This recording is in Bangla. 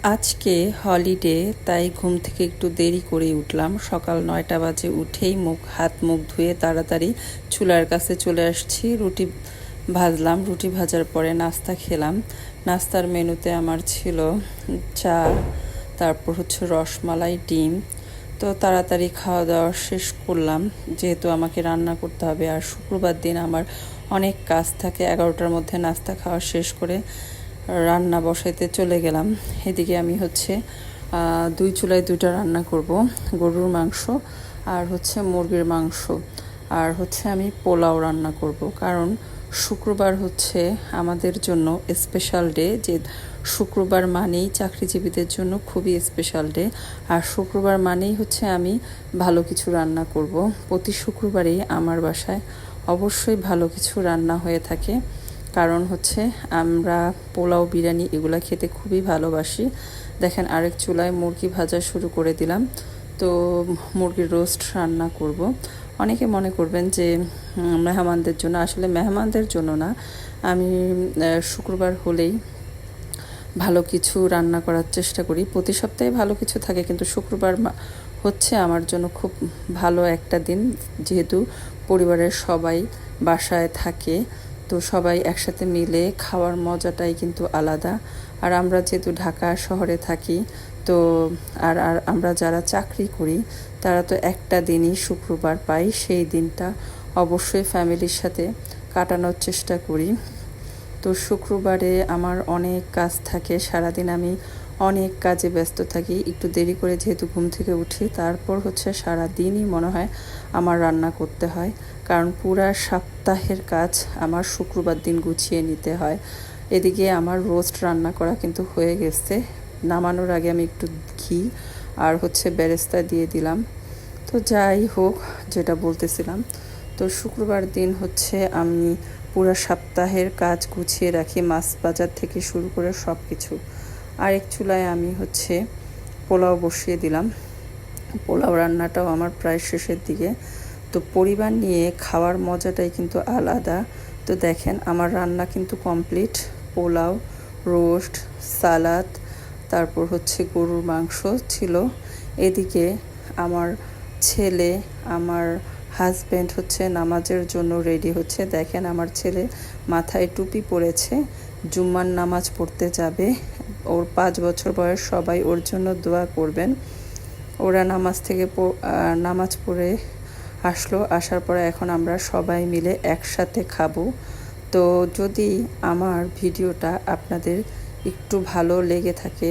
আজকে হলিডে, তাই ঘুম থেকে একটু দেরি করেই উঠলাম। সকাল 9টা বাজে উঠেই হাত মুখ ধুয়ে তাড়াতাড়ি চুলার কাছে চলে আসছি। রুটি ভাজলাম, রুটি ভাজার পরে নাস্তা খেলাম। নাস্তার মেনুতে আমার ছিল চা, তারপর হচ্ছে রসমালাই, ডিম। তো তাড়াতাড়ি খাওয়া দাওয়া শেষ করলাম, যেহেতু আমাকে রান্না করতে হবে। আর শুক্রবার দিন আমার অনেক কাজ থাকে। 11টার মধ্যে নাস্তা খাওয়া শেষ করে রান্না বসাইতে চলে গেলাম। এদিকে আমি হচ্ছে 2 চুলায় 2টা রান্না করব, গরুর মাংস আর হচ্ছে মুরগির মাংস। আর হচ্ছে আমি পোলাও রান্না করব, কারণ শুক্রবার হচ্ছে আমাদের জন্য স্পেশাল ডে। যে শুক্রবার মানেই চাকরিজীবীদের জন্য খুবই স্পেশাল ডে। আর শুক্রবার মানেই হচ্ছে আমি ভালো কিছু রান্না করব। প্রতি শুক্রবারেই আমার বাসায় অবশ্যই ভালো কিছু রান্না হয়ে থাকে, কারণ হচ্ছে আমরা পোলাও, বিরিয়ানি এগুলা খেতে খুবই ভালোবাসি। দেখেন, আরেক চুলায় মুরগি ভাজা শুরু করে দিলাম। তো মুরগির রোস্ট রান্না করব। অনেকে মনে করবেন যে মেহমানদের জন্য, আসলে মেহমানদের জন্য না। আমি শুক্রবার হলেই ভালো কিছু রান্না করার চেষ্টা করি। প্রতি সপ্তাহে ভালো কিছু থাকে, কিন্তু শুক্রবার হচ্ছে আমার জন্য খুব ভালো একটা দিন, যেহেতু পরিবারের সবাই বাসায় থাকে। তো সবাই একসাথে মিলে খাওয়ার মজাটাই কিন্তু আলাদা। আর আমরা যেহেতু ঢাকা শহরে থাকি, তো আর আর আমরা যারা চাকরি করি তারা তো একটা দিনই শুক্রবার পাই। সেই দিনটা অবশ্যই ফ্যামিলির সাথে কাটানোর চেষ্টা করি। তো শুক্রবারে আমার অনেক কাজ থাকে, সারাদিন আমি অনেক কাজে ব্যস্ত থাকি। একটু দেরি করে যেহেতু ঘুম থেকে উঠি, তারপর হচ্ছে সারা দিনই মনে হয় আমার রান্না করতে হয়, কারণ পুরা সপ্তাহের কাজ আমার শুক্রবার দিন গুছিয়ে নিতে হয়। এদিকে আমার রোস্ট রান্না করা কিন্তু হয়ে গেছে। নামানোর আগে আমি একটু ঘি আর হচ্ছে বেরেস্তা দিয়ে দিলাম। তো যাই হোক, যেটা বলতেছিলাম, তো শুক্রবার দিন হচ্ছে আমি পুরো সপ্তাহের কাজ গুছিয়ে রাখি, মাছ বাজার থেকে শুরু করে সব কিছু। আরেক চুলায় আমি হচ্ছে পোলাও বসিয়ে দিলাম। পোলাও রান্নাটাও আমার প্রায় শেষের দিকে। তো পরিবার নিয়ে খাওয়ার মজাটাই কিন্তু আলাদা। তো দেখেন, আমার রান্না কিন্তু কমপ্লিট। পোলাও, রোস্ট, সালাদ, তারপর হচ্ছে গরুর মাংস ছিল। এদিকে আমার ছেলে, আমার হাজব্যান্ড হচ্ছে নামাজের জন্য রেডি হচ্ছে। দেখেন, আমার ছেলে মাথায় টুপি পরেছে, জুম্মার নামাজ পড়তে যাবে। ওর 5 বছর বয়স। সবাই ওর জন্য দোয়া করবেন। ওরা নামাজ পড়ে আসলো, আসার পরে এখন আমরা সবাই মিলে একসাথে খাবো। তো যদি আমার ভিডিওটা আপনাদের একটু ভালো লেগে থাকে